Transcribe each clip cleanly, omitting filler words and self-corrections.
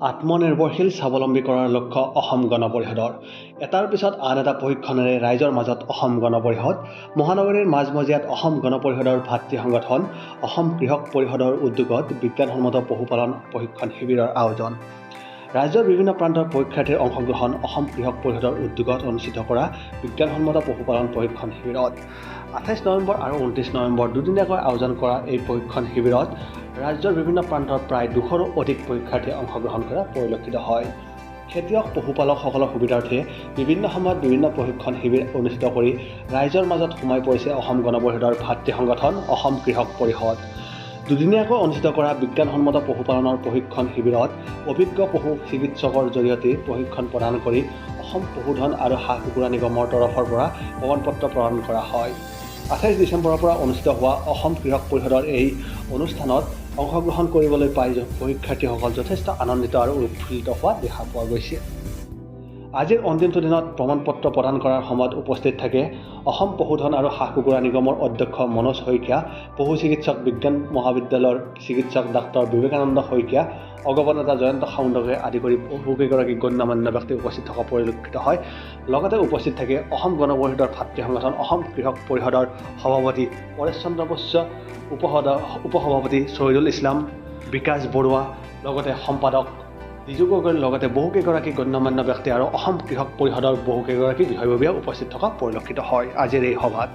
আত্মনিৰ্ভৰশীল স্বাৱলম্বী কৰাৰ লক্ষ্য অসম গণ পৰিষদৰ এটাৰ পিছত আন এটা প্ৰশিক্ষণেৰে ৰাইজৰ মাজত অসম গণ পৰিষদ মহানগৰীৰ মাজমজিয়াত অসম গণ পৰিষদৰ ভাতৃ সংগঠন অসম কৃষক পৰিষদৰ উদ্যোগত বিজ্ঞানসন্মত পশুপালন প্ৰশিক্ষণ শিবিৰৰ আয়োজন। ৰাজ্যৰ বিভিন্ন প্ৰান্তৰ পৰীক্ষাৰ্থীৰ অংশগ্ৰহণ অসম কৃষক পৰিষদৰ উদ্যোগত অনুষ্ঠিত কৰা বিজ্ঞানসন্মত পশুপালন প্ৰশিক্ষণ শিবিৰত 28 নৱেম্বৰ আৰু 29 নৱেম্বৰ দুদিনীয়াকৈ আয়োজন কৰা এই প্ৰশিক্ষণ শিবিৰত ৰাজ্যৰ বিভিন্ন প্ৰান্তৰ প্ৰায় 200ৰো অধিক পৰীক্ষাৰ্থীয়ে অংশগ্ৰহণ কৰা পৰিলক্ষিত হয়। খেতিয়ক পশুপালকসকলৰ সুবিধাৰ্থে বিভিন্ন সময়ত বিভিন্ন প্ৰশিক্ষণ শিবিৰ অনুষ্ঠিত কৰি ৰাইজৰ মাজত সোমাই পৰিছে অসম গণ পৰিষদৰ ভাতৃ সংগঠন অসম কৃষক পৰিষদ। দুদিনীয়াকৈ অনুষ্ঠিত কৰা বিজ্ঞানসন্মত পশুপালনৰ প্ৰশিক্ষণ শিবিৰত অভিজ্ঞ পশু চিকিৎসকৰ জৰিয়তে প্ৰশিক্ষণ প্ৰদান কৰি অসম পশুধন আৰু হাঁহ কুকুৰা নিগমৰ তৰফৰ পৰা প্ৰমাণপত্ৰ প্ৰদান কৰা হয়। 28 ডিচেম্বৰৰ পৰা অনুষ্ঠিত হোৱা অসম কৃষক পৰিষদৰ এই অনুষ্ঠানত অংশগ্ৰহণ কৰিবলৈ পাই পৰীক্ষাৰ্থীসকল যথেষ্ট আনন্দিত আৰু উৎফুল্লিত হোৱা দেখা পোৱা গৈছে। আজিৰ অন্তিমটো দিনত প্ৰমাণপত্ৰ প্ৰদান কৰাৰ সময়ত উপস্থিত থাকে অসম পশুধন আৰু হাঁহ কুকুৰা নিগমৰ অধ্যক্ষ মনোজ শইকীয়া, পশু চিকিৎসক বিজ্ঞান মহাবিদ্যালয়ৰ চিকিৎসক ডাক্তৰ বিবেকানন্দ শইকীয়া, অগপনেতা জয়ন্ত সাউণ্ডকে আদি কৰি বহুকেইগৰাকী গণ্যমান্য ব্যক্তি উপস্থিত থকা পৰিলক্ষিত হয়। লগতে উপস্থিত থাকে অসম গণ পৰিষদৰ ভাতৃ সংগঠন অসম কৃষক পৰিষদৰ সভাপতি পৰেশ চন্দ্ৰ বৈশ্য, উপসভাপতি শহীদুল ইছলাম, বিকাশ বৰুৱা, লগতে সম্পাদক দিজু গগৈৰ লগতে বহুকেইগৰাকী গণ্যমান্য ব্যক্তি আৰু অসম কৃষক পৰিষদৰ বহুকেইগৰাকী বিষয়ববীয়া উপস্থিত থকা পৰিলক্ষিত হয় আজিৰ এই সভাত।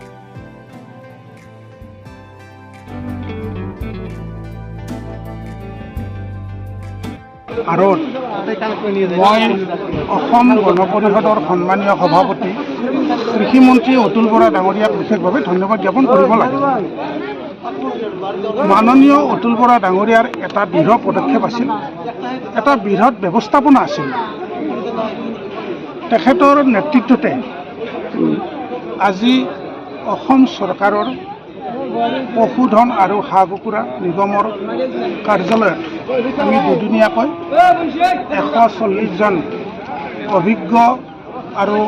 আৰু মই অসম গণ পৰিষদৰ সন্মানীয় সভাপতি কৃষিমন্ত্ৰী অতুল বৰা ডাঙৰীয়াক বিশেষভাৱে ধন্যবাদ জ্ঞাপন কৰিব লাগে। মাননীয় অতুল বৰা ডাঙৰীয়াৰ এটা দৃঢ় পদক্ষেপ আছিল, এটা বৃহৎ ব্যৱস্থাপনা আছিল। তেখেতৰ নেতৃত্বতে আজি অসম চৰকাৰৰ পশুধন আৰু হাঁহ কুকুৰা নিগমৰ কাৰ্যালয়ত আমি দুদিনীয়াকৈ 140জন অভিজ্ঞ আৰু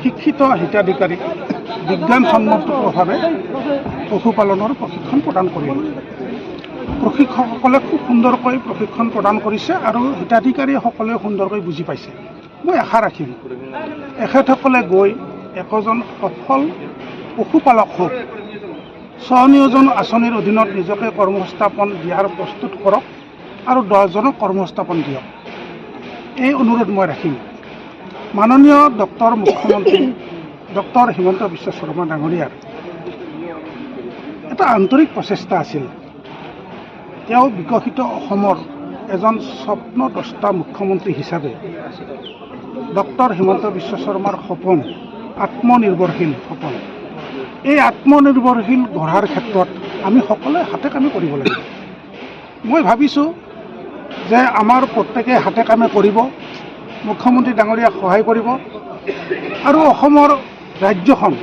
শিক্ষিত হিতাধিকাৰীক বিজ্ঞানসন্মতভাৱে পশুপালনৰ প্ৰশিক্ষণ প্ৰদান কৰিলোঁ। প্ৰশিক্ষকসকলে খুব সুন্দৰকৈ প্ৰশিক্ষণ প্ৰদান কৰিছে আৰু হিতাধিকাৰীসকলেও সুন্দৰকৈ বুজি পাইছে। মই আশা ৰাখিম এখেতসকলে গৈ একোজন সফল পশুপালক হওক, স্বনিয়োজন আঁচনিৰ অধীনত নিজকে কৰ্মসংস্থাপন দিয়াৰ প্ৰস্তুত কৰক আৰু 10জনক কৰ্মসংস্থাপন দিয়ক, এই অনুৰোধ মই ৰাখিম। মাননীয় মুখ্যমন্ত্ৰী ডক্টৰ হিমন্ত বিশ্ব শৰ্মা ডাঙৰীয়াৰ এটা আন্তৰিক প্ৰচেষ্টা আছিল। তেওঁ বিকশিত অসমৰ এজন স্বপ্নদ্ৰষ্টা মুখ্যমন্ত্ৰী হিচাপে ডক্টৰ হিমন্ত বিশ্ব শৰ্মাৰ সপোন আত্মনিৰ্ভৰশীল সপোন, এই আত্মনিৰ্ভৰশীল গঢ়াৰ ক্ষেত্ৰত আমি সকলোৱে হাতে কামে কৰিব লাগিব। মই ভাবিছোঁ যে আমাৰ প্ৰত্যেকে হাতে কামে কৰিব, মুখ্যমন্ত্ৰী ডাঙৰীয়াক সহায় কৰিব আৰু অসমৰ ৰাজ্যখন,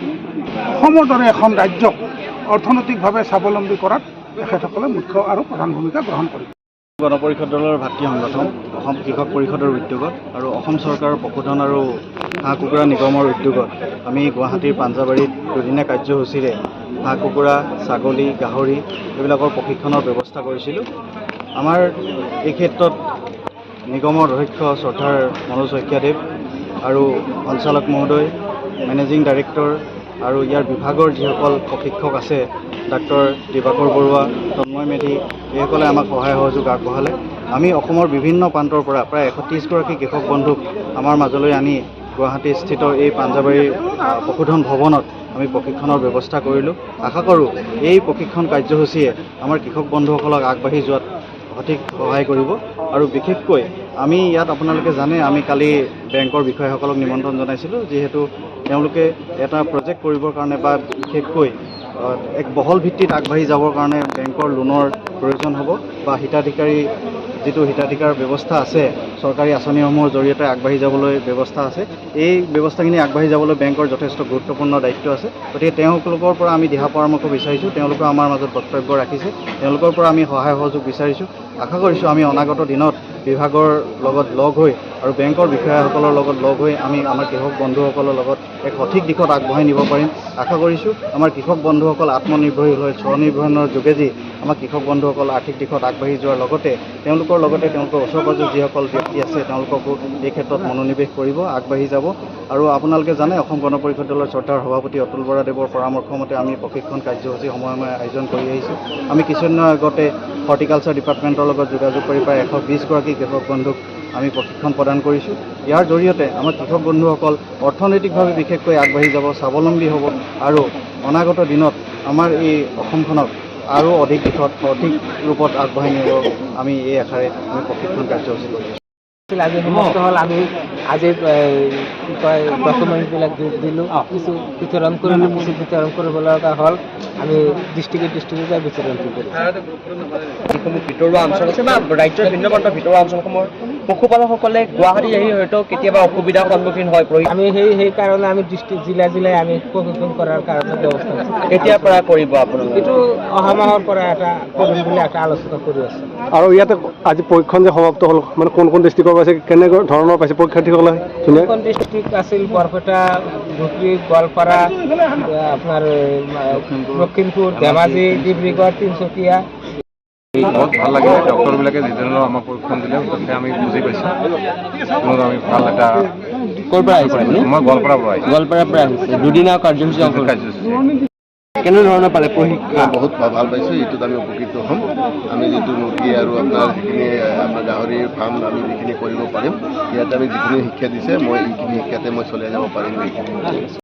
অসমৰ দৰে এখন ৰাজ্যক অৰ্থনৈতিকভাৱে স্বাৱলম্বী কৰাত তেখেতসকলে মুখ্য আৰু প্ৰধান ভূমিকা গ্ৰহণ কৰিব। গণ পৰিষদ দলৰ ভাতৃ সংগঠন অসম কৃষক পৰিষদৰ উদ্যোগত আৰু অসম চৰকাৰৰ পশুধন আৰু হাঁহ কুকুৰা নিগমৰ উদ্যোগত আমি গুৱাহাটীৰ পাঞ্জাবাৰীত দুদিনীয়া কাৰ্যসূচীৰে হাঁহ কুকুৰা, ছাগলী, গাহৰি এইবিলাকৰ প্ৰশিক্ষণৰ ব্যৱস্থা কৰিছিলোঁ। আমাৰ এই ক্ষেত্ৰত নিগমৰ অধ্যক্ষ শ্ৰদ্ধাৰ মনোজ শইকীয়াদেৱ আৰু সঞ্চালক মহোদয়, মেনেজিং ডাইৰেক্টৰ আৰু ইয়াৰ বিভাগৰ যিসকল প্ৰশিক্ষক আছে ডাক্তৰ দিবাকৰ বৰুৱা, তন্ময় মেধি, এইসকলে আমাক সহায় সহযোগ আগবঢ়ালে। আমি অসমৰ বিভিন্ন প্ৰান্তৰ পৰা প্ৰায় 130গৰাকী কৃষক বন্ধুক আমাৰ মাজলৈ আনি গুৱাহাটীস্থিত এই পাঞ্জাবাৰীৰ পশুধন ভৱনত আমি প্ৰশিক্ষণৰ ব্যৱস্থা কৰিলোঁ। আশা কৰোঁ এই প্ৰশিক্ষণ কাৰ্যসূচীয়ে আমাৰ কৃষক বন্ধুসকলক আগবাঢ়ি যোৱাত সঠিক সহায় কৰিব। আৰু বিশেষকৈ আমি ইয়াত আপোনালোকে জানে আমি কালি বেংকৰ বিষয়াসকলক নিমন্ত্ৰণ জনাইছিলোঁ, যিহেতু তেওঁলোকে এটা প্ৰজেক্ট কৰিবৰ কাৰণে বা বিশেষকৈ এক বহল ভিত্তিত আগবাঢ়ি যাবৰ কাৰণে বেংকৰ লোনৰ প্ৰয়োজন হ'ব বা যিটো হিতাধিকাৰ ব্যৱস্থা আছে, চৰকাৰী আঁচনিসমূহৰ জৰিয়তে আগবাঢ়ি যাবলৈ ব্যৱস্থা আছে, এই ব্যৱস্থাখিনি আগবাঢ়ি যাবলৈ বেংকৰ যথেষ্ট গুৰুত্বপূৰ্ণ দায়িত্ব আছে। গতিকে তেওঁলোকৰ পৰা আমি দিহা পৰামৰ্শ বিচাৰিছোঁ, তেওঁলোকেও আমাৰ মাজত বক্তব্য ৰাখিছে, তেওঁলোকৰ পৰা আমি সহায় সহযোগ বিচাৰিছোঁ। আশা কৰিছোঁ আমি অনাগত দিনত বিভাগৰ লগত লগ হৈ আৰু বেংকৰ বিষয়াসকলৰ লগত লগ হৈ আমি আমাৰ কৃষক বন্ধুসকলৰ লগত এক সঠিক দিশত আগবঢ়াই নিব পাৰিম। আশা কৰিছোঁ আমাৰ কৃষক বন্ধুসকল আত্মনিৰ্ভৰশীল হৈ স্বনিৰ্ভৰৰ যোগেদি আমাৰ কৃষক বন্ধুসকল আৰ্থিক দিশত আগবাঢ়ি যোৱাৰ লগতে তেওঁলোকৰ ওচৰ পাজৰ যিসকল ব্যক্তি আছে তেওঁলোককো এই ক্ষেত্ৰত মনোনিৱেশ কৰিব, আগবাঢ়ি যাব। আৰু আপোনালোকে জানে অসম গণ পৰিষদ দলৰ শ্ৰদ্ধাৰ সভাপতি অতুল বৰাদেৱৰ পৰামৰ্শ মতে আমি প্ৰশিক্ষণ কাৰ্যসূচী সময়ে আয়োজন কৰি আহিছোঁ। আমি কিছুদিনৰ আগতে হৰ্টিকালচাৰ ডিপাৰ্টমেণ্টৰ লগত যোগাযোগ কৰি প্ৰায় 120 গৰাকী কৃষক বন্ধুক আমি প্ৰশিক্ষণ প্ৰদান কৰিছোঁ। ইয়াৰ জৰিয়তে আমাৰ কৃষক বন্ধুসকল অৰ্থনৈতিকভাৱে বিশেষকৈ আগবাঢ়ি যাব, স্বাৱলম্বী হ'ব আৰু অনাগত দিনত আমাৰ এই অসমখনক আৰু অধিক দিশত সঠিক ৰূপত আগবঢ়াই নিব আমি এই আশাৰে আমি প্ৰশিক্ষণ কাৰ্যসূচী কৰি আছোঁ। আজি সমাপ্ত হ'ল। আমি আজি কি কয় ডকুমেণ্টবিলাক দিলোঁ, কিছু বিতৰণ কৰিলোঁ, কিছু বিতৰণ কৰিব লগা হ'ল। আমি ডিষ্ট্ৰিক্টে যাই বিতৰণ কৰিলোঁ। যিসমূহ ভিতৰুৱা অঞ্চল আছে বা ৰাজ্যৰ ভিন্ন প্ৰান্তৰ ভিতৰুৱা অঞ্চলসমূহৰ পশুপালকসকলে গুৱাহাটী আহি হয়তো কেতিয়াবা অসুবিধাৰ সন্মুখীন হয়। আমি সেইকাৰণে আমি ডিষ্ট্ৰিক্ট জিলাই আমি প্ৰশিক্ষণ কৰাৰ কাৰণে ব্যৱস্থা কৰিছোঁ। কেতিয়াৰ পৰা কৰিব আপোনালোকে? এইটো অহা মাহৰ পৰা এটা কৰিম বুলি এটা আলোচনা কৰি আছোঁ। আৰু ইয়াতে আজি পৰীক্ষণ যে সমাপ্ত হ'ল, মানে কোন ডিষ্ট্ৰিক্টৰ পাইছে, কেনেকুৱা ধৰণৰ পাইছে পৰীক্ষাৰ্থীসকলে? কোন ডিষ্ট্ৰিক্ট আছিল? বৰপেটা, ধুবুৰী, গোৱালপাৰা, আপোনাৰ লখিমপুৰ, ধেমাজি, ডিব্ৰুগড়, তিনিচুকীয়া। বহুত ভাল লাগিলে। ডক্টৰবিলাকে যিধৰণৰ আমাক প্ৰশিক্ষণ দিলে তাতে আমি বুজি পাইছোঁ। আমি ভাল এটা ক'ৰ পৰা আহিছে আপুনি? মই গোৱালপাৰাৰ পৰা আহিছোঁ। গোৱালপাৰাৰ পৰা আহিছে। দুদিনীয়া কাৰ্যসূচী কেনেধৰণৰ পালে প্ৰশিক্ষণ? বহুত ভাল পাইছোঁ। এইটোত আমি উপকৃত হ'ম। আমি যিটো মুৰ্গী আৰু আপোনাৰ যিখিনি আপোনাৰ গাহৰিৰ ফাৰ্ম আমি যিখিনি কৰিব পাৰিম, ইয়াতে আমি যিখিনি শিক্ষা দিছে মই এইখিনি শিক্ষাতে মই চলাই যাব পাৰিম। এইখিনি